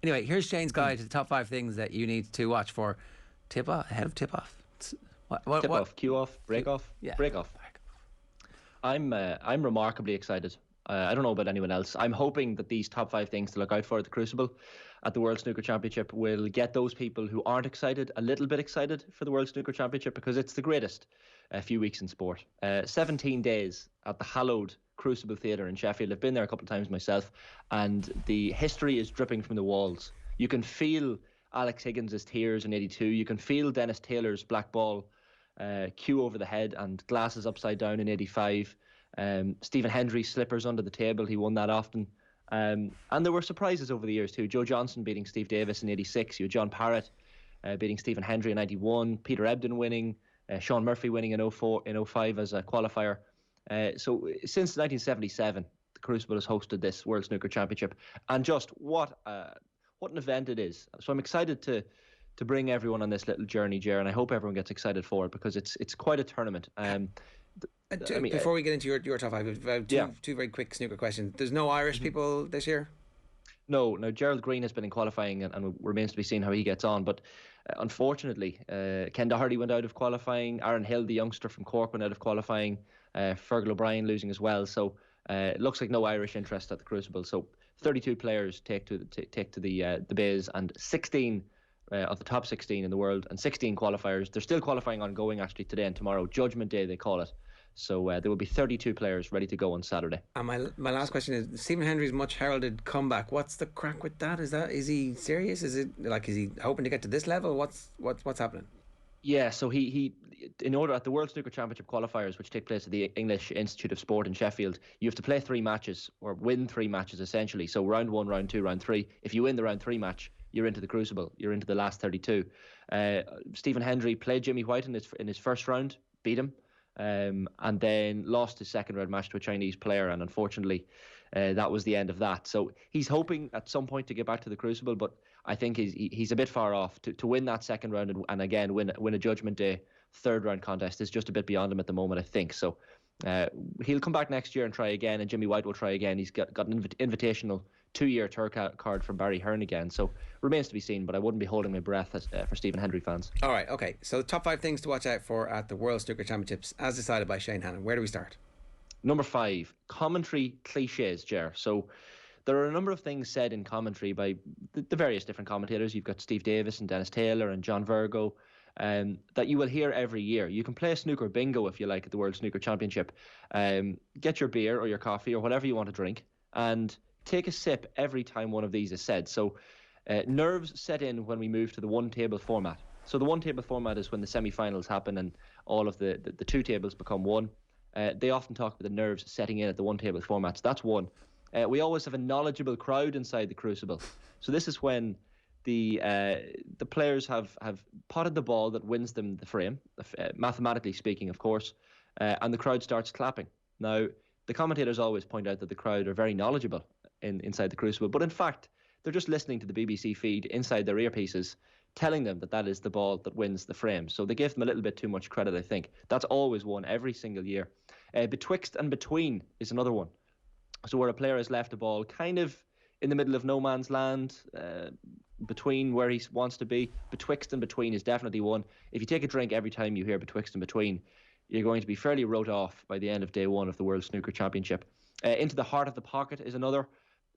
Anyway, here's Shane's guide to the top 5 things that you need to watch for tip-off, ahead of tip-off. Tip-off, cue-off, break-off, Yeah. break-off. I'm remarkably excited. I don't know about anyone else. I'm hoping that these top 5 things to look out for at the Crucible at the World Snooker Championship will get those people who aren't excited a little bit excited for the World Snooker Championship, because it's the greatest few weeks in sport. 17 days at the hallowed Crucible Theatre in Sheffield. I've been there a couple of times myself, and the history is dripping from the walls. You can feel Alex Higgins' tears in 82. You can feel Dennis Taylor's black ball cue over the head and glasses upside down in 85. Stephen Hendry's slippers under the table. He won that often. And there were surprises over the years too. Joe Johnson beating Steve Davis in 86. You had John Parrott beating Stephen Hendry in 91. Peter Ebdon winning. Sean Murphy winning in 05 as a qualifier. So since 1977, the Crucible has hosted this World Snooker Championship, and just what an event it is. So I'm excited to bring everyone on this little journey, Ger, and I hope everyone gets excited for it, because it's quite a tournament. Before we get into your top 5, two very quick snooker questions. There's no Irish people this year? No. Now, Gerald Green has been in qualifying and remains to be seen how he gets on. But unfortunately, Ken Doherty went out of qualifying. Aaron Hill, the youngster from Cork, went out of qualifying. Fergal O'Brien losing as well. So it looks like no Irish interest at the Crucible. So 32 players take to the Bays, and 16 of the top 16 in the world, and 16 qualifiers. They're still qualifying ongoing actually today and tomorrow. Judgment Day, they call it. So there will be 32 players ready to go on Saturday. And my last question is, Stephen Hendry's much heralded comeback. What's the crack with that? Is he serious? Is he hoping to get to this level? What's happening? Yeah, so he in order at the World Snooker Championship qualifiers, which take place at the English Institute of Sport in Sheffield, you have to play 3 matches, or win 3 matches essentially. So round 1, round 2, round 3. If you win the round 3 match, you're into the Crucible. You're into the last 32. Stephen Hendry played Jimmy White in his first round, beat him. And then lost his second round match to a Chinese player, and unfortunately that was the end of that. So he's hoping at some point to get back to the Crucible, but I think he's a bit far off. To win that second round and again win a Judgment Day third round contest is just a bit beyond him at the moment, I think. So he'll come back next year and try again, and Jimmy White will try again. He's got an invitational 2-year tour card from Barry Hearn again, so remains to be seen, but I wouldn't be holding my breath for Stephen Hendry fans. Alright, okay, so top 5 things to watch out for at the World Snooker Championships as decided by Shane Hannon. Where do we start? Number 5, commentary cliches, Ger. So there are a number of things said in commentary by the various different commentators. You've got Steve Davis and Dennis Taylor and John Virgo, that you will hear every year. You can play a snooker bingo if you like at the World Snooker Championship. Get your beer or your coffee or whatever you want to drink and take a sip every time one of these is said. So nerves set in when we move to the one table format. So the one table format is when the semi-finals happen and all of the 2 tables become one. They often talk about the nerves setting in at the one table format. So that's one. We always have a knowledgeable crowd inside the Crucible. So this is when the players have potted the ball that wins them the frame, mathematically speaking, of course, and the crowd starts clapping. Now, the commentators always point out that the crowd are very knowledgeable inside the Crucible, but in fact, they're just listening to the BBC feed inside their earpieces, telling them that is the ball that wins the frame. So they give them a little bit too much credit, I think. That's always one every single year. Betwixt and between is another one. So where a player has left a ball kind of in the middle of no man's land, between where he wants to be. Betwixt and between is definitely one. If you take a drink every time you hear betwixt and between, you're going to be fairly wrote off by the end of day 1 of the World Snooker Championship. Into the heart of the pocket is another.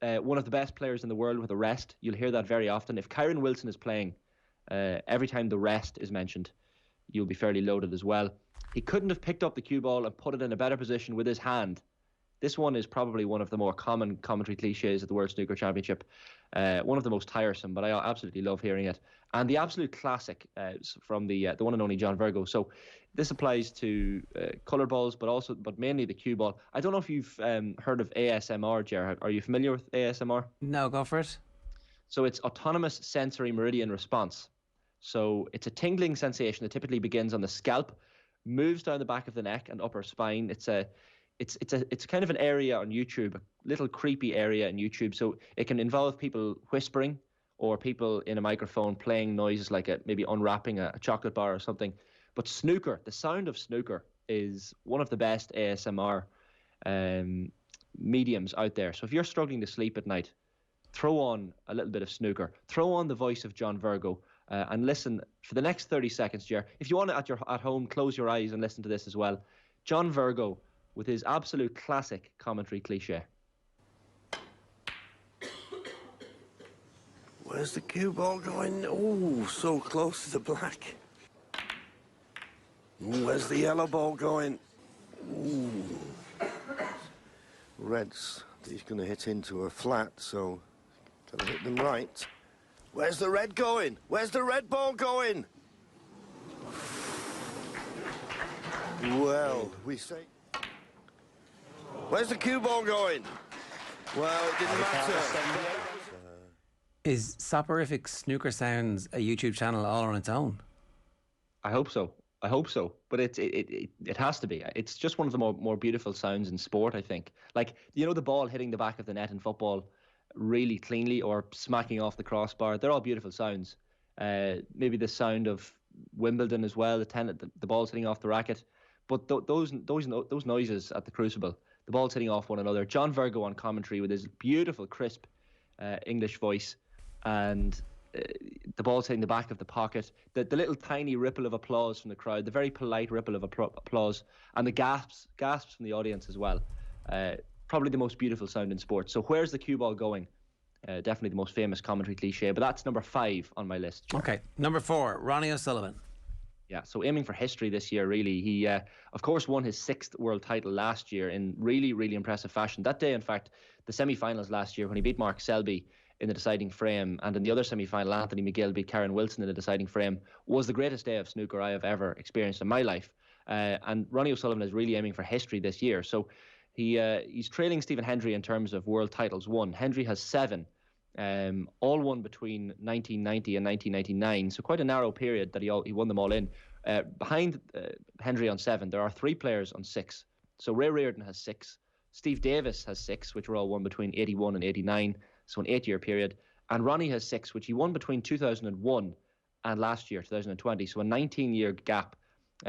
One of the best players in the world with a rest. You'll hear that very often. If Kyron Wilson is playing, every time the rest is mentioned, you'll be fairly loaded as well. He couldn't have picked up the cue ball and put it in a better position with his hand. This one is probably one of the more common commentary cliches at the World Snooker Championship. One of the most tiresome, but I absolutely love hearing it. And the absolute classic from the one and only John Virgo. So this applies to colour balls, but mainly the cue ball. I don't know if you've heard of ASMR, Ger. Are you familiar with ASMR? No, go for it. So it's autonomous sensory meridian response. So it's a tingling sensation that typically begins on the scalp, moves down the back of the neck and upper spine. It's kind of an area on YouTube, a little creepy area on YouTube. So it can involve people whispering or people in a microphone playing noises like maybe unwrapping a chocolate bar or something. But snooker, the sound of snooker is one of the best ASMR mediums out there. So if you're struggling to sleep at night, throw on a little bit of snooker, throw on the voice of John Virgo, and listen for the next 30 seconds, Ger. If you want to, at home, close your eyes and listen to this as well. John Virgo with his absolute classic commentary cliche. Where's the cue ball going? Oh, so close to the black. Ooh, where's the yellow ball going? Ooh. Reds, he's going to hit into a flat, so got to hit them right. Where's the red going? Where's the red ball going? Well, we say... Where's the cue ball going? Well, it didn't matter. Is Soporific Snooker Sounds a YouTube channel all on its own? I hope so. I hope so. But it has to be. It's just one of the more beautiful sounds in sport, I think. Like, you know, the ball hitting the back of the net in football really cleanly, or smacking off the crossbar. They're all beautiful sounds. Maybe the sound of Wimbledon as well, the ball's hitting off the racket. But those noises at the Crucible, the ball's hitting off one another. John Virgo on commentary with his beautiful, crisp English voice, and the ball's hitting the back of the pocket. The little tiny ripple of applause from the crowd, the very polite ripple of applause, and the gasps from the audience as well. Probably the most beautiful sound in sports. So where's the cue ball going? Definitely the most famous commentary cliche, but that's number 5 on my list. Sure. Okay, number 4, Ronnie O'Sullivan. Yeah, so aiming for history this year, really. He, of course, won his 6th world title last year in really, really impressive fashion. That day, in fact, the semi-finals last year when he beat Mark Selby in the deciding frame, and in the other semi-final, Anthony McGill beat Karen Wilson in the deciding frame, was the greatest day of snooker I have ever experienced in my life. And Ronnie O'Sullivan is really aiming for history this year. So he's trailing Stephen Hendry in terms of world titles won. Hendry has 7, all won between 1990 and 1999. So quite a narrow period that he won them all in. Behind Hendry on 7, there are 3 players on 6. So Ray Reardon has 6. Steve Davis has 6, which were all won between 81 and 89. So an 8-year period. And Ronnie has 6, which he won between 2001 and last year, 2020. So a 19-year gap.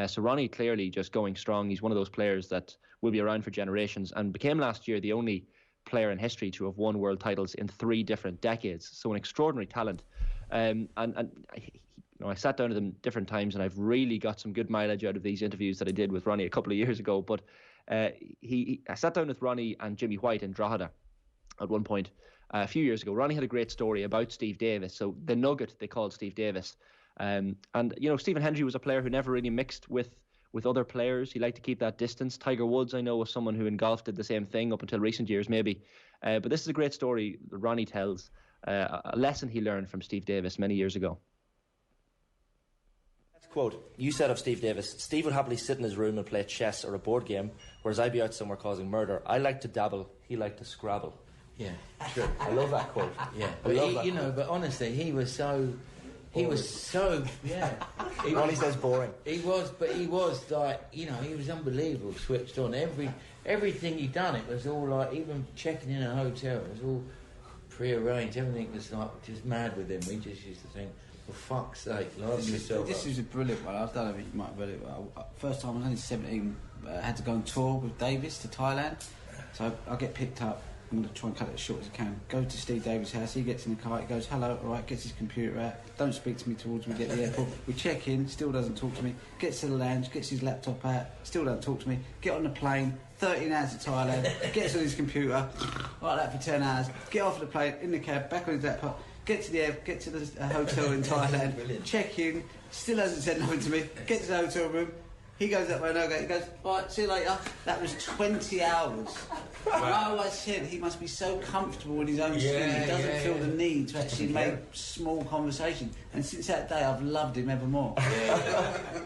So Ronnie clearly just going strong. He's one of those players that will be around for generations, and became last year the only player in history to have won world titles in 3 different decades. So an extraordinary talent. And I sat down with him different times, and I've really got some good mileage out of these interviews that I did with Ronnie a couple of years ago. But I sat down with Ronnie and Jimmy White in Drogheda at one point a few years ago. Ronnie had a great story about Steve Davis, so the nugget they called Steve Davis. And you know, Stephen Hendry was a player who never really mixed with other players. He liked to keep that distance. Tiger Woods, I know, was someone who in golf did the same thing up until recent years, maybe. But this is a great story that Ronnie tells, a lesson he learned from Steve Davis many years ago. Quote, you said of Steve Davis, Steve would happily sit in his room and play chess or a board game, whereas I'd be out somewhere causing murder. I like to dabble, he liked to scrabble. Yeah. Sure. I love that quote. Yeah. But but honestly, he was so, yeah. Ronnie says boring. He was like, he was unbelievable, switched on. Everything he'd done, it was all like, even checking in a hotel, it was all pre-arranged. Everything was like just mad with him. We just used to think, for fuck's sake, liven yourself This up. is a brilliant one. I don't know if you might have read it. First time I was only 17, had to go on tour with Davis to Thailand. So I get picked up. I'm going to try and cut it as short as I can. Go to Steve Davis' house. He gets in the car. He goes, hello, all right, gets his computer out. Don't speak to me towards me, get to the airport. We check in, still doesn't talk to me. Gets to the lounge, gets his laptop out, still doesn't talk to me. Get on the plane, 13 hours to Thailand, gets on his computer, like that for 10 hours. Get off the plane, in the cab, back on his laptop. Get to the hotel in Thailand, check in, still hasn't said nothing to me, get to the hotel room, he goes up where I go, he goes, right, see you later. That was 20 hours. Wow. I said he must be so comfortable in his own skin, he doesn't feel the need to actually make small conversation. And since that day, I've loved him ever more.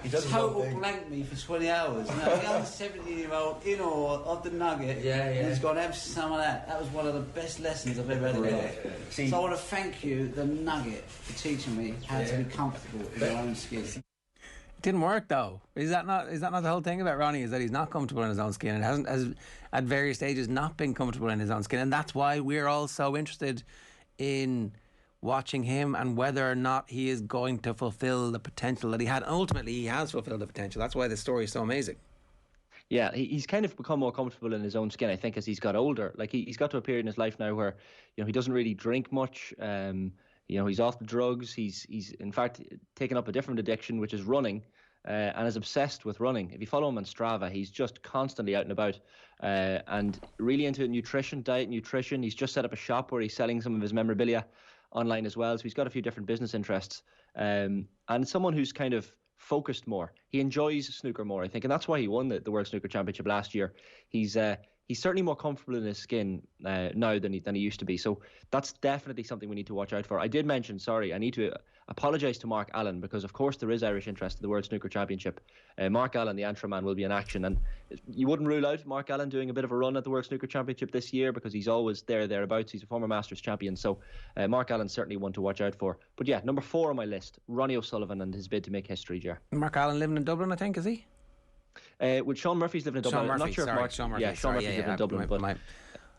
He total blanked me for 20 hours. You know, a young 17-year-old in awe of the nugget, and he's gone, have some of that. That was one of the best lessons I've ever had in my life. So I want to thank you, the nugget, for teaching me how to be comfortable in your own skin. It didn't work though. Is that not the whole thing about Ronnie? Is that he's not comfortable in his own skin and has at various stages not been comfortable in his own skin, and that's why we're all so interested in watching him and whether or not he is going to fulfil the potential that he had. And ultimately, he has fulfilled the potential. That's why the story is so amazing. Yeah, he's kind of become more comfortable in his own skin, I think, as he's got older. Like he's got to a period in his life now where, he doesn't really drink much. He's off the drugs. He's in fact taken up a different addiction, which is running, and is obsessed with running. If you follow him on Strava, he's just constantly out and about, and really into diet, nutrition. He's just set up a shop where he's selling some of his memorabilia online as well. So he's got a few different business interests, and someone who's kind of focused more. He enjoys snooker more, I think, and that's why he won the World Snooker Championship last year. He's certainly more comfortable in his skin now than he used to be. So that's definitely something we need to watch out for. I did mention, I need to apologise to Mark Allen, because of course there is Irish interest in the World Snooker Championship. Mark Allen, the Antrim man, will be in action, and you wouldn't rule out Mark Allen doing a bit of a run at the World Snooker Championship this year, because he's always thereabouts. He's a former Masters champion, so Mark Allen's certainly one to watch out for. But yeah, number 4 on my list, Ronnie O'Sullivan and his bid to make history, Ger. Mark Allen living in Dublin, I think, is he? Sean Murphy's living in Dublin. I'm not sure if Mark. Sean Murphy. Yeah, Sean Murphy's living in Dublin, but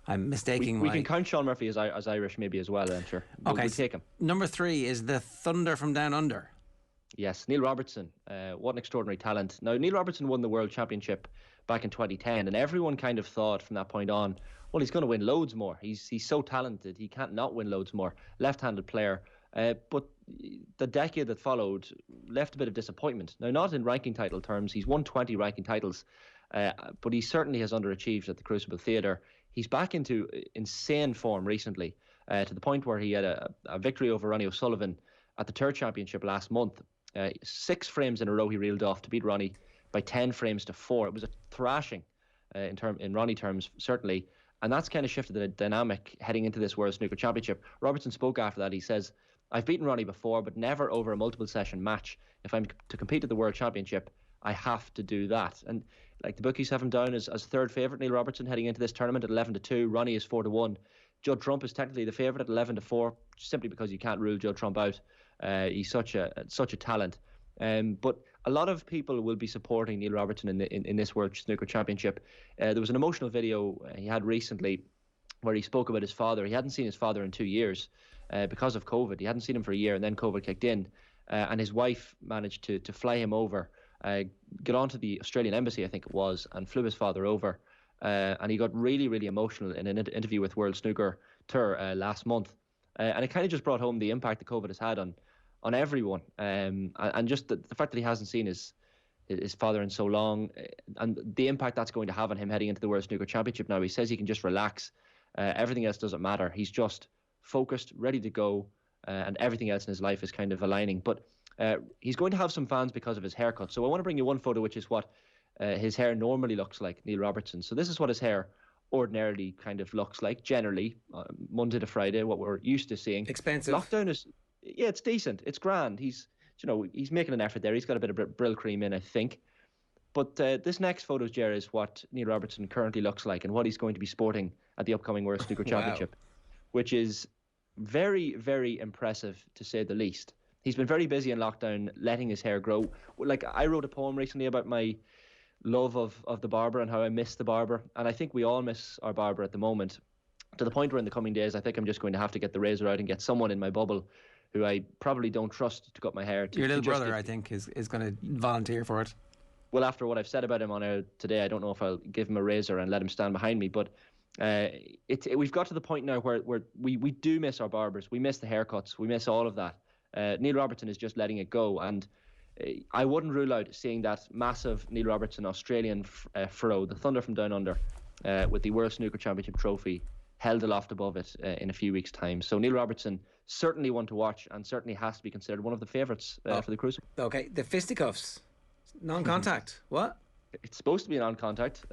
I'm mistaking. We can count Sean Murphy as Irish maybe as well, I'm sure. Okay, we'll take him. Number 3 is the Thunder from Down Under. Yes, Neil Robertson. What an extraordinary talent. Now, Neil Robertson won the World Championship back in 2010, and everyone kind of thought from that point on, well, he's going to win loads more. He's so talented, he can't not win loads more. Left-handed player. But the decade that followed left a bit of disappointment. Now, not in ranking title terms. He's won 20 ranking titles, but he certainly has underachieved at the Crucible Theatre. He's back into insane form recently, to the point where he had a victory over Ronnie O'Sullivan at the Tour Championship last month. 6 frames in a row he reeled off to beat Ronnie by 10 frames to 4. It was a thrashing in Ronnie terms, certainly. And that's kind of shifted the dynamic heading into this World Snooker Championship. Robertson spoke after that. He says, I've beaten Ronnie before, but never over a multiple session match. If I'm to compete at the World Championship, I have to do that. And like the bookies have him down as third favourite, Neil Robertson, heading into this tournament at 11-2. Ronnie is 4-1. Judd Trump is technically the favourite at 11-4, simply because you can't rule Judd Trump out. He's such a talent. But a lot of people will be supporting Neil Robertson in this World Snooker Championship. There was an emotional video he had recently where he spoke about his father. He hadn't seen his father in 2 years because of COVID. He hadn't seen him for a year, and then COVID kicked in. And his wife managed to fly him over, get onto the Australian embassy, I think it was, and flew his father over. And he got really, really emotional in an interview with World Snooker Tour last month. And it kind of just brought home the impact that COVID has had on everyone. And just the fact that he hasn't seen his father in so long, and the impact that's going to have on him heading into the World Snooker Championship now. He says he can just relax. Everything else doesn't matter. He's just focused, ready to go, and everything else in his life is kind of aligning. But he's going to have some fans because of his haircut. So I want to bring you one photo, which is what his hair normally looks like, Neil Robertson. So this is what his hair ordinarily kind of looks like, generally, Monday to Friday, what we're used to seeing. Expensive. Lockdown is, yeah, it's decent. It's grand. He's making an effort there. He's got a bit of Brill cream in, I think. But this next photo, Ger, is what Neil Robertson currently looks like and what he's going to be sporting at the upcoming World Snooker Championship, which is very, very impressive, to say the least. He's been very busy in lockdown, letting his hair grow. Like, I wrote a poem recently about my love of the barber and how I miss the barber. And I think we all miss our barber at the moment, to the point where in the coming days, I think I'm just going to have to get the razor out and get someone in my bubble who I probably don't trust to cut my hair. Your little brother, I think, is going to volunteer for it. Well, after what I've said about him on air today, I don't know if I'll give him a razor and let him stand behind me. But we've got to the point now where we do miss our barbers. We miss the haircuts. We miss all of that. Neil Robertson is just letting it go. And I wouldn't rule out seeing that massive Neil Robertson Australian furrow, the Thunder from Down Under, with the World Snooker Championship trophy held aloft above it in a few weeks' time. So Neil Robertson, certainly one to watch, and certainly has to be considered one of the favourites for the Crucible. Okay, the fisticuffs. Non-contact. What? It's supposed to be a non-contact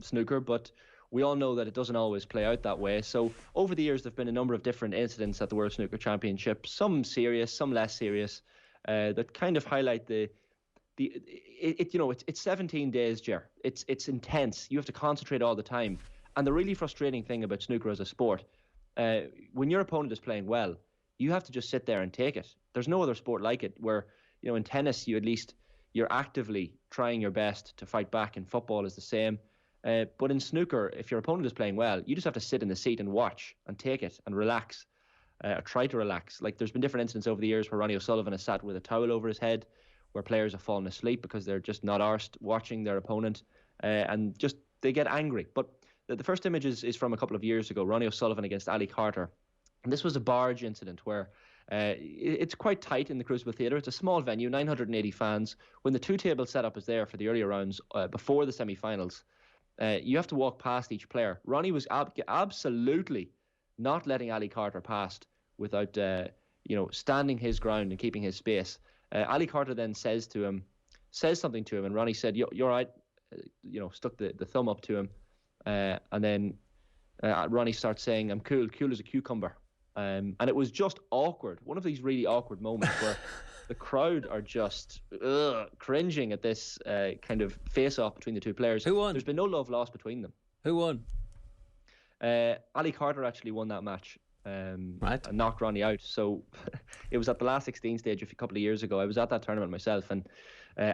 snooker, but we all know that it doesn't always play out that way. So over the years, there have been a number of different incidents at the World Snooker Championship, some serious, some less serious, that kind of highlight it's 17 days, Ger. It's intense. You have to concentrate all the time. And the really frustrating thing about snooker as a sport, when your opponent is playing well, you have to just sit there and take it. There's no other sport like it where, in tennis, you're actively trying your best to fight back. In football is the same. But in snooker, if your opponent is playing well, you just have to sit in the seat and watch and take it and relax, or try to relax. Like, there's been different incidents over the years where Ronnie O'Sullivan has sat with a towel over his head, where players have fallen asleep because they're just not arsed watching their opponent. and just they get angry. But the first image is from a couple of years ago, Ronnie O'Sullivan against Ali Carter. And this was a barge incident where it's quite tight in the Crucible Theatre. It's a small venue, 980 fans. When the two-table setup is there for the earlier rounds before the semi-finals, you have to walk past each player. Ronnie was absolutely not letting Ali Carter past without standing his ground and keeping his space. Ali Carter then says something to him, and Ronnie said, "You're right," stuck the thumb up to him, and then Ronnie starts saying, "I'm cool as a cucumber." And it was just awkward. One of these really awkward moments where the crowd are just cringing at this kind of face-off between the two players. Who won? There's been no love lost between them. Who won? Ali Carter actually won that match. Right. And knocked Ronnie out. So it was at the last 16 stage a couple of years ago. I was at that tournament myself, and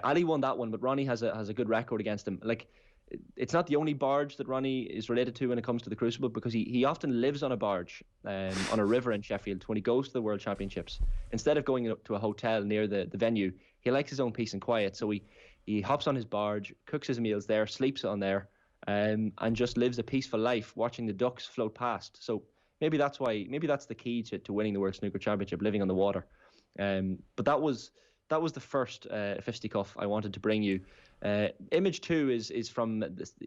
Ali won that one, but Ronnie has a good record against him. Like, it's not the only barge that Ronnie is related to when it comes to the Crucible, because he often lives on a barge on a river in Sheffield when he goes to the World Championships. Instead of going to a hotel near the venue, he likes his own peace and quiet. So he hops on his barge, cooks his meals there, sleeps on there, and just lives a peaceful life watching the ducks float past. So maybe that's the key to winning the World Snooker Championship, living on the water. But that was the first fisticuff I wanted to bring you. Image 2 is from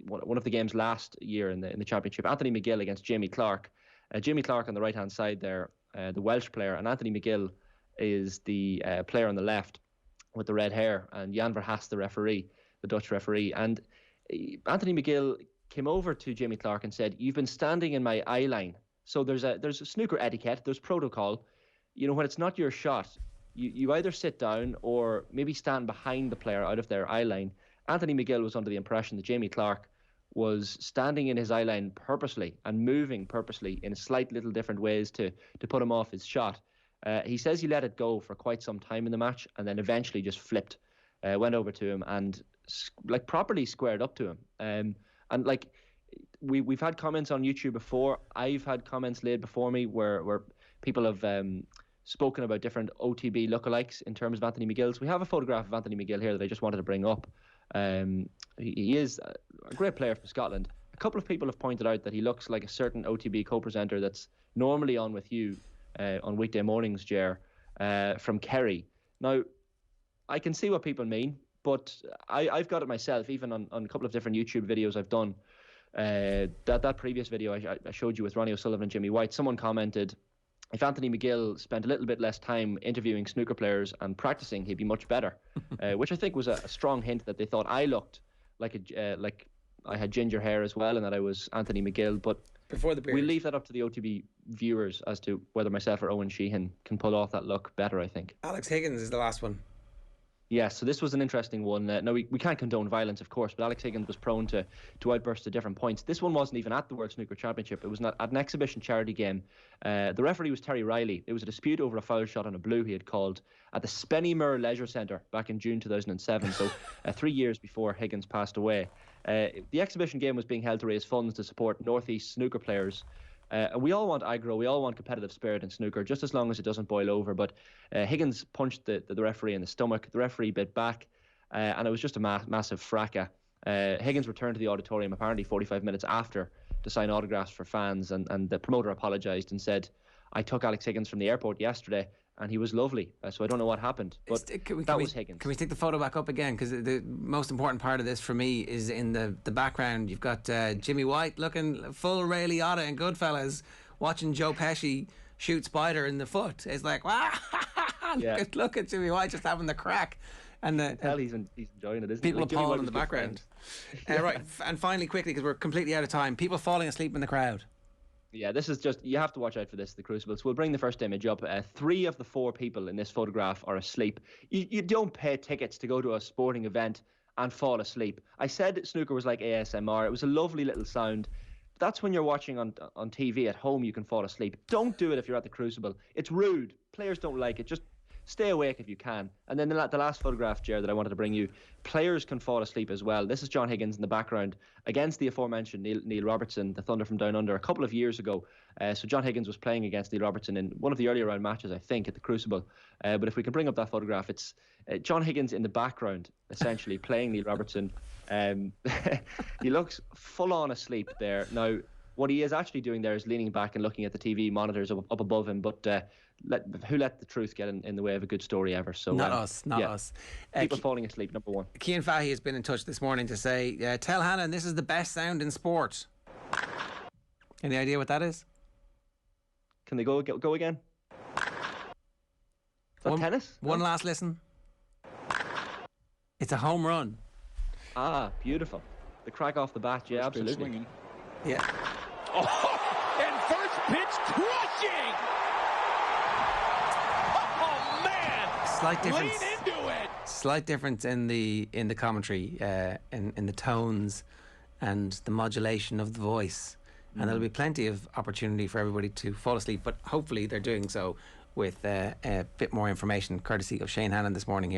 one of the games last year in the championship. Anthony McGill against Jamie Clark. Jamie Clark on the right-hand side there, the Welsh player, and Anthony McGill is the player on the left with the red hair, and Jan Verhaest, the referee, the Dutch referee. And Anthony McGill came over to Jamie Clark and said, "You've been standing in my eye line." So there's a snooker etiquette, there's protocol. When it's not your shot, you either sit down or maybe stand behind the player out of their eye line. Anthony McGill was under the impression that Jamie Clark was standing in his eye line purposely and moving purposely in slight little different ways to put him off his shot. He says he let it go for quite some time in the match and then eventually just flipped, went over to him and properly squared up to him. We've had comments on YouTube before. I've had comments laid before me where people have spoken about different OTB lookalikes in terms of Anthony McGill's. We have a photograph of Anthony McGill here that I just wanted to bring up. He is a great player for Scotland. A couple of people have pointed out that he looks like a certain OTB co-presenter that's normally on with you on weekday mornings, Ger, from Kerry. Now, I can see what people mean, but I've got it myself, even on a couple of different YouTube videos I've done. That previous video I showed you with Ronnie O'Sullivan and Jimmy White, someone commented, if Anthony McGill spent a little bit less time interviewing snooker players and practicing, he'd be much better, which I think was a strong hint that they thought I looked like I had ginger hair as well and that I was Anthony McGill. But before the beard, we'll leave that up to the OTB viewers as to whether myself or Owen Sheehan can pull off that look better, I think. Alex Higgins is the last one. Yeah, so this was an interesting one. Now, we can't condone violence, of course, but Alex Higgins was prone to outbursts at different points. This one wasn't even at the World Snooker Championship. It was at an exhibition charity game. The referee was Terry Riley. It was a dispute over a foul shot on a blue he had called at the Spennymoor Leisure Centre back in June 2007, so 3 years before Higgins passed away. The exhibition game was being held to raise funds to support North East snooker players. And we all want aggro, we all want competitive spirit in snooker, just as long as it doesn't boil over. But Higgins punched the referee in the stomach. The referee bit back, and it was just a massive fracas. Higgins returned to the auditorium apparently 45 minutes after to sign autographs for fans, and the promoter apologised and said, "I took Alex Higgins from the airport yesterday, and he was lovely. So I don't know what happened, but that was Higgins." Can we take the photo back up again? Because the most important part of this for me is in the background. You've got Jimmy White looking full Ray Liotta and Goodfellas, watching Joe Pesci shoot Spider in the foot. It's like, wow, look at Jimmy White just having the crack. And he's enjoying it, isn't people he? People applauding in the background. Right, and finally, quickly, because we're completely out of time, people falling asleep in the crowd. Yeah, this is just, you have to watch out for this, the Crucible. So we'll bring the first image up. 3 of the 4 people in this photograph are asleep. You don't pay tickets to go to a sporting event and fall asleep. I said snooker was like ASMR. It was a lovely little sound. That's when you're watching on TV at home, you can fall asleep. Don't do it if you're at the Crucible. It's rude. Players don't like it. Just stay awake if you can. And then the last photograph, Ger, that I wanted to bring you, players can fall asleep as well. This is John Higgins in the background against the aforementioned Neil Robertson, the Thunder from Down Under, a couple of years ago. So John Higgins was playing against Neil Robertson in one of the earlier round matches, I think, at the Crucible. But if we can bring up that photograph, it's John Higgins in the background, essentially, playing Neil Robertson. He looks full on asleep there. Now, what he is actually doing there is leaning back and looking at the TV monitors up above him, but who let the truth get in the way of a good story ever? So not us. People falling asleep, number one. Cian Fahey has been in touch this morning to say, tell Hannon this is the best sound in sport. Any idea what that is? Can they go again? Is that tennis? One last listen. It's a home run. Ah, beautiful. The crack off the bat, yeah, absolutely. Yeah. Oh, and first pitch crushing! Oh, man! Slight difference. Lean into it! Slight difference in the commentary, in the tones and the modulation of the voice. And there'll be plenty of opportunity for everybody to fall asleep, but hopefully they're doing so with a bit more information, courtesy of Shane Hannon this morning here.